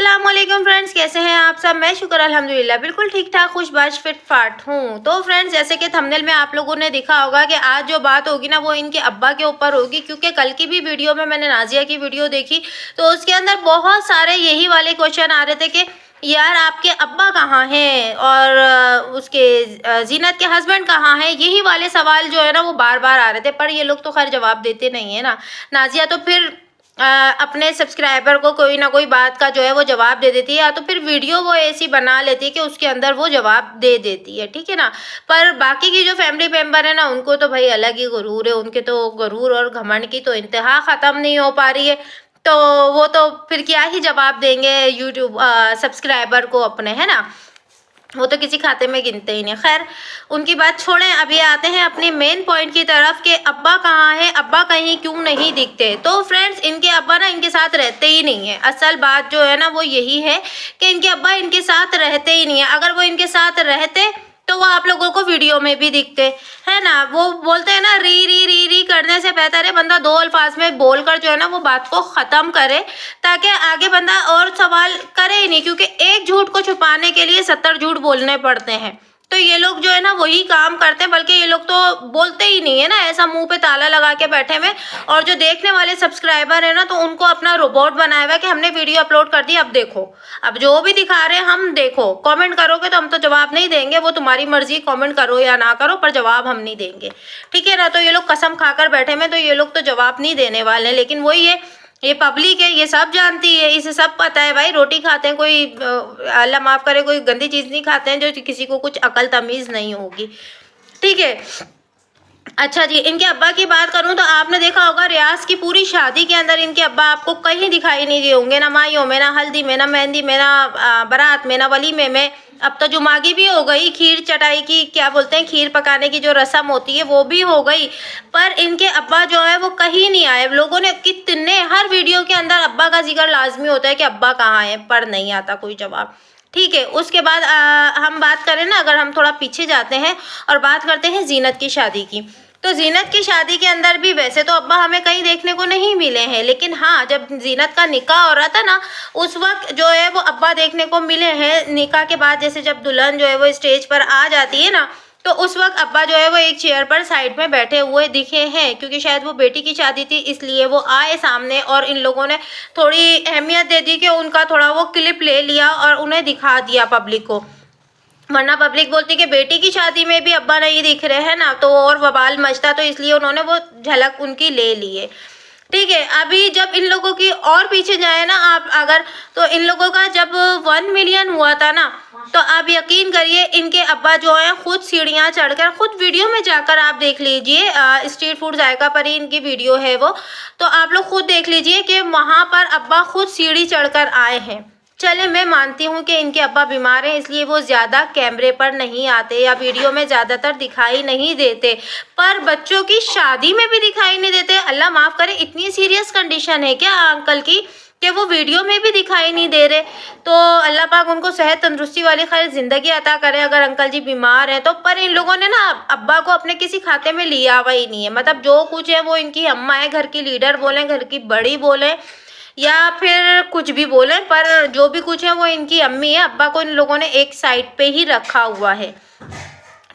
अस्सलामुअलैकुम फ्रेंड्स, कैसे हैं आप सब। मैं शुक्र अल्हम्दुलिल्लाह बिल्कुल ठीक ठाक खुशबाश फिट फाट हूँ। तो फ्रेंड्स, जैसे कि थंबनेल में आप लोगों ने देखा होगा कि आज जो बात होगी ना वो इनके अब्बा के ऊपर होगी, क्योंकि कल की भी वीडियो में मैंने नाजिया की वीडियो देखी तो उसके अंदर बहुत सारे यही वाले क्वेश्चन आ रहे थे कि यार आपके अब्बा कहाँ हैं और उसके जीनत के हस्बैंड कहाँ हैं। यही वाले सवाल जो है ना वो बार बार आ रहे थे, पर ये लोग तो खैर जवाब देते नहीं है ना। नाजिया तो फिर अपने सब्सक्राइबर को कोई ना कोई बात का जो है वो जवाब दे देती है, या तो फिर वीडियो वो ऐसी बना लेती है कि उसके अंदर वो जवाब दे देती है, ठीक है ना। पर बाकी की जो फैमिली मेम्बर है ना उनको तो भाई अलग ही गुरूर है, उनके तो गुरूर और घमंड की तो इंतहा ख़त्म नहीं हो पा रही है। तो वो तो फिर क्या ही जवाब देंगे यूट्यूब सब्सक्राइबर को अपने, है ना। वो तो किसी खाते में गिनते ही नहीं। खैर उनकी बात छोड़ें, अभी आते हैं अपनी मेन पॉइंट की तरफ कि अब्बा कहाँ हैं, अब्बा कहीं क्यों नहीं दिखते। तो फ्रेंड्स, इनके अब्बा ना इनके साथ रहते ही नहीं है। असल बात जो है ना वो यही है कि इनके अब्बा इनके साथ रहते ही नहीं है। अगर वो इनके साथ रहते तो वो आप लोगों को वीडियो में भी दिखते, है ना। वो बोलते हैं ना, री री री री करने से बेहतर है बंदा दो अल्फाज में बोलकर जो है ना वो बात को ख़त्म करे, ताकि आगे बंदा और सवाल करे ही नहीं, क्योंकि एक झूठ को छुपाने के लिए 70 झूठ बोलने पड़ते हैं। तो ये लोग जो है ना वही काम करते हैं, बल्कि ये लोग तो बोलते ही नहीं है ना, ऐसा मुंह पे ताला लगा के बैठे में। और जो देखने वाले सब्सक्राइबर है ना तो उनको अपना रोबोट बनाया हुआ है कि हमने वीडियो अपलोड कर दी, अब देखो, अब जो भी दिखा रहे हैं हम देखो। कमेंट करोगे तो हम तो जवाब नहीं देंगे, वो तुम्हारी मर्जी, कमेंट करो या ना करो, पर जवाब हम नहीं देंगे, ठीक है ना। तो ये लोग कसम खाकर बैठे में, तो ये लोग तो जवाब नहीं देने वाले। लेकिन वही है, ये पब्लिक है, ये सब जानती है, इसे सब पता है भाई। रोटी खाते हैं, कोई अल्लाह माफ़ करे कोई गंदी चीज़ नहीं खाते हैं जो किसी को कुछ अकल तमीज़ नहीं होगी, ठीक है। अच्छा जी, इनके अब्बा की बात करूं तो आपने देखा होगा रियाज की पूरी शादी के अंदर इनके अब्बा आपको कहीं दिखाई नहीं दिए होंगे, ना माइयों में, ना हल्दी में, ना मेहंदी में, ना बारात में, ना वलीमे में। अब तो जुमागी भी हो गई, खीर चटाई की क्या बोलते हैं, खीर पकाने की जो रस्म होती है वो भी हो गई, पर इनके अब्बा जो है वो कहीं नहीं आए। लोगों ने कितने, हर वीडियो के अंदर अब्बा का जिक्र लाजमी होता है कि अब्बा कहाँ है, पर नहीं आता कोई जवाब, ठीक है। उसके बाद हम बात करें ना, अगर हम थोड़ा पीछे जाते हैं और बात करते हैं जीनत की शादी की, तो जीनत की शादी के अंदर भी वैसे तो अब्बा हमें कहीं देखने को नहीं मिले हैं, लेकिन हाँ जब जीनत का निकाह हो रहा था ना उस वक्त जो है वो अब्बा देखने को मिले हैं। निकाह के बाद जैसे जब दुल्हन जो है वो स्टेज पर आ जाती है ना तो उस वक्त अब्बा जो है वो एक चेयर पर साइड में बैठे हुए दिखे हैं, क्योंकि शायद वो बेटी की शादी थी इसलिए वो आए सामने, और इन लोगों ने थोड़ी अहमियत दे दी कि उनका थोड़ा वो क्लिप ले लिया और उन्हें दिखा दिया पब्लिक को। वरना पब्लिक बोलती कि बेटी की शादी में भी अब्बा नहीं दिख रहे हैं ना, तो और बवाल मचता, तो इसलिए उन्होंने वो झलक उनकी ले ली है, ठीक है। अभी जब इन लोगों की और पीछे जाए ना आप अगर, तो इन लोगों का जब 1 मिलियन हुआ था ना, तो आप यकीन करिए इनके अब्बा जो है खुद सीढ़ियाँ चढ़कर, खुद वीडियो में जाकर आप देख लीजिए, स्ट्रीट फूड जायका पर ही इनकी वीडियो है वो, तो आप लोग खुद देख लीजिए कि वहाँ पर अब्बा खुद सीढ़ी चढ़कर आए हैं। चले मैं मानती हूँ कि इनके अब्बा बीमार हैं इसलिए वो ज़्यादा कैमरे पर नहीं आते या वीडियो में ज़्यादातर दिखाई नहीं देते, पर बच्चों की शादी में भी दिखाई नहीं देते। अल्लाह माफ़ करे, इतनी सीरियस कंडीशन है क्या अंकल की कि वो वीडियो में भी दिखाई नहीं दे रहे। तो अल्लाह पाक उनको सेहत तंदुरुस्ती वाली खैर ज़िंदगी अता करे अगर अंकल जी बीमार हैं तो। पर इन लोगों ने ना अब्बा को अपने किसी खाते में लिया हुआ ही नहीं है, मतलब जो कुछ है वो इनकी अम्मा है, घर की लीडर बोलें, घर की बड़ी बोलें या फिर कुछ भी बोले, पर जो भी कुछ है वो इनकी अम्मी है। अब्बा को इन लोगों ने एक साइड पे ही रखा हुआ है,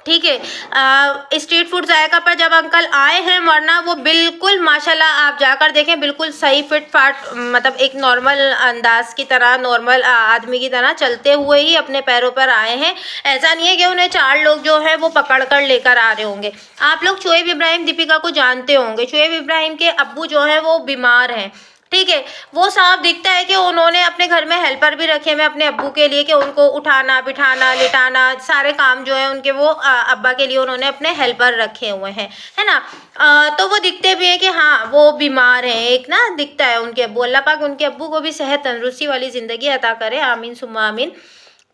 ठीक है। स्ट्रीट फूड जायका पर जब अंकल आए हैं, वरना वो बिल्कुल माशाल्लाह आप जाकर देखें बिल्कुल सही फिट फाट, मतलब एक नॉर्मल अंदाज की तरह, नॉर्मल आदमी की तरह चलते हुए ही अपने पैरों पर आए हैं। ऐसा नहीं है कि उन्हें 4 लोग जो है वो पकड़ कर लेकर आ रहे होंगे। आप लोग शोएब इब्राहिम दीपिका को जानते होंगे, शोएब इब्राहिम के अब्बू जो है वो बीमार हैं, ठीक है। वो साफ दिखता है कि उन्होंने अपने घर में हेल्पर भी रखे हुए अपने अब्बू के लिए, कि उनको उठाना बिठाना लिटाना सारे काम जो है उनके वो अब्बा के लिए उन्होंने अपने हेल्पर रखे हुए हैं, है ना। तो वो दिखते भी हैं कि हाँ वो बीमार हैं, एक ना दिखता है उनके अब्बू। अल्लाह पाक उनके अब्बू को भी सेहत तंदुरुस्ती वाली ज़िंदगी अता करे, आमीन सुम्मा आमीन।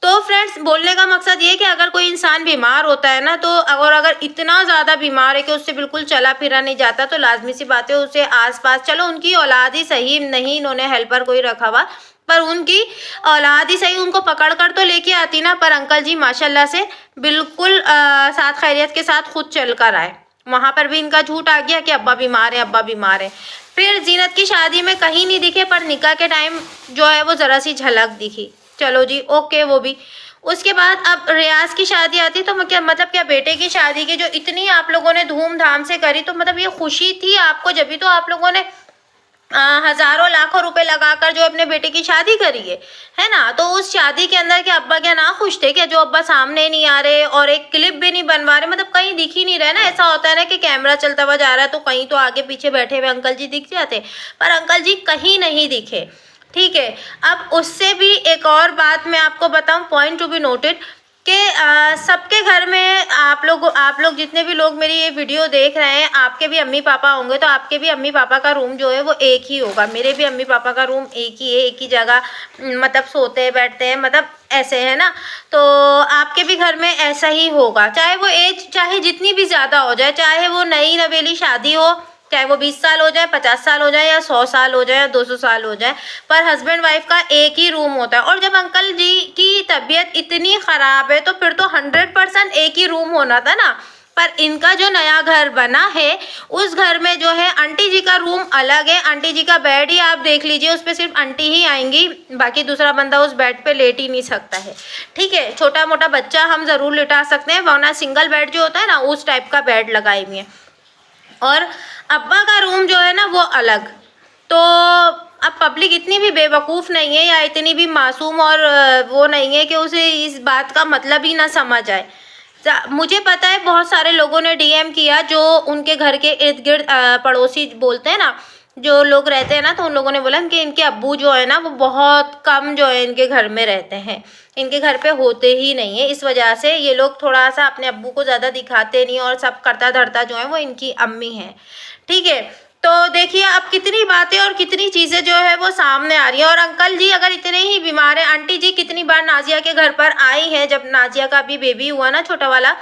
तो फ्रेंड्स, बोलने का मकसद ये कि अगर कोई इंसान बीमार होता है ना, तो अगर इतना ज़्यादा बीमार है कि उससे बिल्कुल चला फिरा नहीं जाता, तो लाजमी सी बात है उसे आसपास, चलो उनकी औलाद ही सही नहीं, इन्होंने हेल्पर कोई रखा हुआ, पर उनकी औलाद ही सही उनको पकड़ कर तो लेके आती ना। पर अंकल जी माशाल्लाह से बिल्कुल साथ खैरियत के साथ खुद चल कर आए, वहाँ पर भी इनका झूठ आ गया कि अब्बा बीमार है, अब्बा बीमार है। फिर जीनत की शादी में कहीं नहीं दिखे, पर निकाह के टाइम जो है वो ज़रा सी झलक दिखी। चलो जी ओके, वो भी। उसके बाद अब रियाज की शादी आती, तो क्या मतलब क्या बेटे की शादी की जो इतनी आप लोगों ने धूमधाम से करी, तो मतलब ये खुशी थी आपको, जब भी तो आप लोगों ने हजारों लाखों रुपए लगाकर जो अपने बेटे की शादी करी है ना। तो उस शादी के अंदर के अब्बा क्या ना खुश थे क्या, जो अब्बा सामने नहीं आ रहे और एक क्लिप भी नहीं बनवा रहे, मतलब कहीं दिख ही नहीं रहे ना। ऐसा होता है ना कि कैमरा चलता हुआ जा रहा है तो कहीं तो आगे पीछे बैठे हुए अंकल जी दिख जाते, पर अंकल जी कहीं नहीं दिखे। ठीक है, अब उससे भी एक और बात मैं आपको बताऊं, पॉइंट टू बी नोटेड, कि सबके घर में आप लोग जितने भी लोग मेरी ये वीडियो देख रहे हैं, आपके भी अम्मी पापा होंगे, तो आपके भी अम्मी पापा का रूम जो है वो एक ही होगा। मेरे भी अम्मी पापा का रूम एक ही है, एक ही जगह मतलब सोते हैं बैठते हैं, मतलब ऐसे है ना। तो आपके भी घर में ऐसा ही होगा, चाहे वो एज चाहे जितनी भी ज़्यादा हो जाए, चाहे वो नई नवेली शादी हो, चाहे वो 20 साल हो जाए, 50 साल हो जाए, या 100 साल हो जाए, या 200 साल हो जाए, पर हस्बैंड वाइफ का एक ही रूम होता है। और जब अंकल जी की तबीयत इतनी ख़राब है तो फिर तो 100% एक ही रूम होना था ना। पर इनका जो नया घर बना है, उस घर में जो है आंटी जी का रूम अलग है। आंटी जी का बेड ही आप देख लीजिए, उस पर सिर्फ आंटी ही आएंगी, बाकी दूसरा बंदा उस बेड पे लेट ही नहीं सकता है। ठीक है, छोटा मोटा बच्चा हम ज़रूर लिटा सकते हैं, वरना सिंगल बेड जो होता है ना, उस टाइप का बेड लगाए हुए हैं। और अब्बा का रूम जो है ना वो अलग। तो अब पब्लिक इतनी भी बेवकूफ़ नहीं है, या इतनी भी मासूम और वो नहीं है कि उसे इस बात का मतलब ही ना समझ आए। मुझे पता है बहुत सारे लोगों ने डीएम किया, जो उनके घर के इर्द गिर्द पड़ोसी बोलते हैं ना, जो लोग रहते हैं ना, तो उन लोगों ने बोला कि इनके अब्बू जो है ना वो बहुत कम जो है इनके घर में रहते हैं, इनके घर पे होते ही नहीं है। इस वजह से ये लोग थोड़ा सा अपने अब्बू को ज़्यादा दिखाते नहीं, और सब करता धरता जो है वो इनकी अम्मी है। ठीक है, तो देखिए अब कितनी बातें और कितनी चीज़ें जो है वो सामने आ रही हैं। और अंकल जी अगर इतने ही बीमार हैं, आंटी जी कितनी बार नाजिया के घर पर आई हैं, जब नाजिया का अभी बेबी हुआ ना, छोटा वाला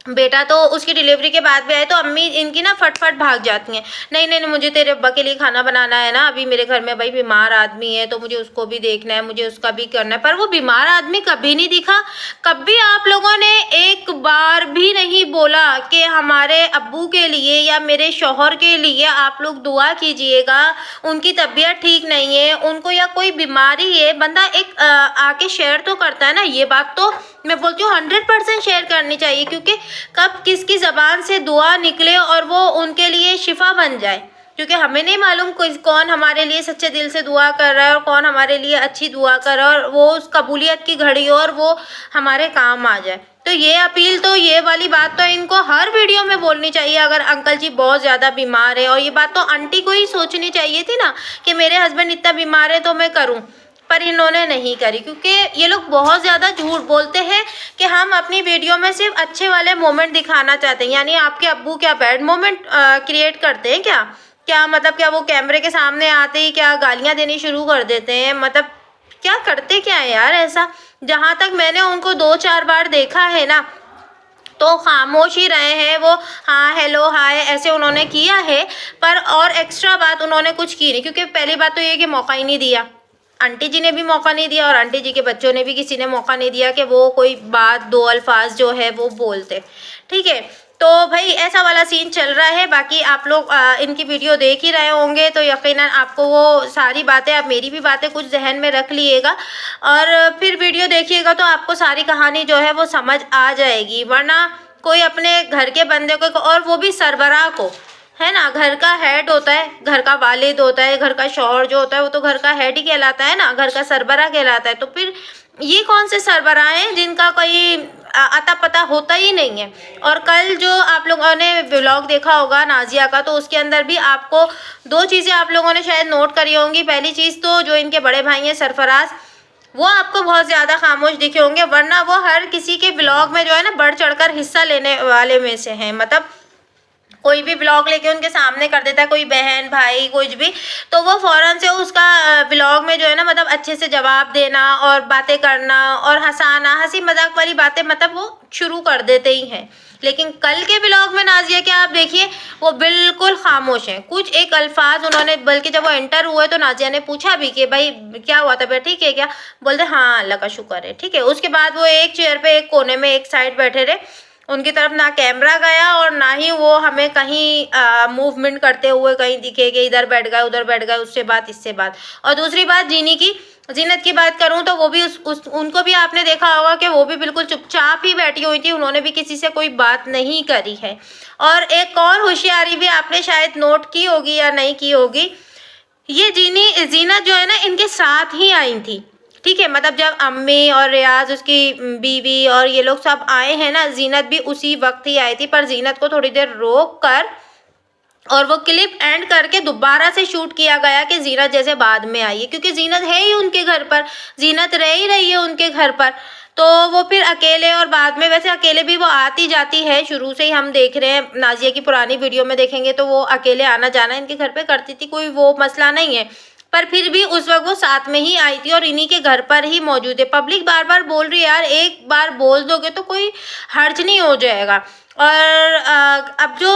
बेटा, तो उसकी डिलीवरी के बाद भी आए, तो अम्मी इनकी ना फटफट भाग जाती हैं, नहीं नहीं नहीं मुझे तेरे अब्बा के लिए खाना बनाना है ना, अभी मेरे घर में भाई बीमार आदमी है तो मुझे उसको भी देखना है, मुझे उसका भी करना है। पर वो बीमार आदमी कभी नहीं दिखा। कभी आप लोगों ने एक बार भी नहीं बोला कि हमारे अब्बू के लिए या मेरे शौहर के लिए आप लोग दुआ कीजिएगा, उनकी तबीयत ठीक नहीं है, उनको या कोई बीमारी है। बंदा एक आके शेयर तो करता है ना। ये बात तो मैं बोलती हूँ 100% शेयर करनी चाहिए, क्योंकि कब किसकी ज़बान से दुआ निकले और वो उनके लिए शिफा बन जाए, क्योंकि हमें नहीं मालूम कौन हमारे लिए सच्चे दिल से दुआ कर रहा है और कौन हमारे लिए अच्छी दुआ कर रहा है, और वो उस कबूलियत की घड़ी और वो हमारे काम आ जाए। तो ये अपील, तो ये वाली बात तो इनको हर वीडियो में बोलनी चाहिए अगर अंकल जी बहुत ज़्यादा बीमार है। और ये बात तो आंटी को ही सोचनी चाहिए थी ना कि मेरे हस्बैंड इतना बीमार है तो मैं करूँ, पर इन्होंने नहीं करी, क्योंकि ये लोग बहुत ज़्यादा झूठ बोलते हैं कि हम अपनी वीडियो में सिर्फ अच्छे वाले मोमेंट दिखाना चाहते हैं। यानी आपके अब्बू क्या बैड मोमेंट क्रिएट करते हैं क्या? क्या मतलब क्या वो कैमरे के सामने आते ही क्या गालियाँ देनी शुरू कर देते हैं? मतलब क्या करते क्या है यार ऐसा? जहाँ तक मैंने उनको 2-4 बार देखा है ना, तो खामोश ही रहे हैं वो। हाँ हेलो हाय ऐसे उन्होंने किया है, पर और एक्स्ट्रा बात उन्होंने कुछ की नहीं, क्योंकि पहली बात तो ये कि मौका ही नहीं दिया, आंटी जी ने भी मौका नहीं दिया और आंटी जी के बच्चों ने भी किसी ने मौका नहीं दिया कि वो कोई बात, दो अल्फाज जो है वो बोलते। ठीक है, तो भाई ऐसा वाला सीन चल रहा है। बाकी आप लोग इनकी वीडियो देख ही रहे होंगे, तो यकीनन आपको वो सारी बातें, आप मेरी भी बातें कुछ जहन में रख लिएगा और फिर वीडियो देखिएगा, तो आपको सारी कहानी जो है वो समझ आ जाएगी। वरना कोई अपने घर के बंदे को, और वो भी सरबराह को, है ना, घर का हेड होता है, घर का वालिद होता है, घर का शौहर जो होता है वो तो घर का हेड ही कहलाता है ना, घर का सरबराह कहलाता है। तो फिर ये कौन से सरबराह हैं जिनका कोई अता पता होता ही नहीं है। और कल जो आप लोगों ने व्लॉग देखा होगा नाजिया का, तो उसके अंदर भी आपको 2 चीज़ें आप लोगों ने शायद नोट करी होंगी। पहली चीज़ तो जो इनके बड़े भाई हैं सरफराज, वो आपको बहुत ज़्यादा खामोश दिखे होंगे, वरना वो हर किसी के व्लॉग में जो है ना बढ़ चढ़कर हिस्सा लेने वाले में से हैं। मतलब कोई भी ब्लॉग लेके उनके सामने कर देता है, कोई बहन भाई कुछ भी, तो वो फ़ौरन से उसका ब्लॉग में जो है ना मतलब अच्छे से जवाब देना और बातें करना और हंसाना, हंसी मजाक वाली बातें मतलब वो शुरू कर देते ही हैं। लेकिन कल के ब्लॉग में नाजिया के आप देखिए वो बिल्कुल खामोश हैं। कुछ एक अल्फाज उन्होंने, बल्कि जब वो एंटर हुए तो नाजिया ने पूछा भी कि भाई क्या हुआ था, ठीक है क्या? बोलते हाँ अल्लाह का शुक्र है। ठीक है, उसके बाद वो एक चेयर पे एक कोने में एक साइड बैठे रहे उनकी तरफ ना कैमरा गया और ना ही वो हमें कहीं मूवमेंट करते हुए कहीं दिखे कि इधर बैठ गए उधर बैठ गए, उससे बात इससे बात। और दूसरी बात जीनत की बात करूं तो वो भी उनको भी आपने देखा होगा कि वो भी बिल्कुल चुपचाप ही बैठी हुई थी, उन्होंने भी किसी से कोई बात नहीं करी है। और एक और होशियारी भी आपने शायद नोट की होगी या नहीं की होगी, ये जीनत जो है ना इनके साथ ही आई थी, ठीक है। मतलब जब अम्मी और रियाज उसकी बीवी और ये लोग सब आए हैं ना, जीनत भी उसी वक्त ही आई थी, पर जीनत को थोड़ी देर रोक कर और वो क्लिप एंड करके दोबारा से शूट किया गया कि जीनत जैसे बाद में आई है, क्योंकि जीनत है ही उनके घर पर, जीनत रह ही रही है उनके घर पर। तो वो फिर अकेले, और बाद में वैसे अकेले भी वो आती जाती है, शुरू से ही हम देख रहे हैं, नाजिया की पुरानी वीडियो में देखेंगे तो वो अकेले आना जाना इनके घर पे करती थी, कोई वो मसला नहीं है। पर फिर भी उस वक्त वो साथ में ही आई थी और इन्हीं के घर पर ही मौजूद है। पब्लिक बार बार बोल रही है यार, एक बार बोल दोगे तो कोई हर्ज नहीं हो जाएगा। और अब जो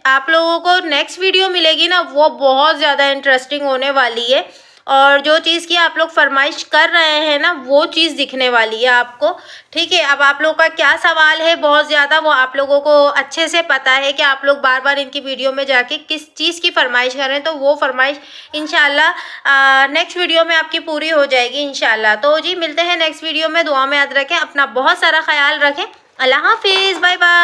आप लोगों को नेक्स्ट वीडियो मिलेगी ना, वो बहुत ज़्यादा इंटरेस्टिंग होने वाली है, और जो चीज़ की आप लोग फरमाइश कर रहे हैं ना, वो चीज़ दिखने वाली है आपको, ठीक है। अब आप लोगों का क्या सवाल है, बहुत ज़्यादा वो आप लोगों को अच्छे से पता है कि आप लोग बार बार इनकी वीडियो में जाके किस चीज़ की फरमाइश करें, तो वो फरमाइश इंशाल्लाह नेक्स्ट वीडियो में आपकी पूरी हो जाएगी इंशाल्लाह। तो जी मिलते हैं नेक्स्ट वीडियो में, दुआ में याद रखें, अपना बहुत सारा ख्याल रखें। अल्लाह हाफिज़, बाय बाय।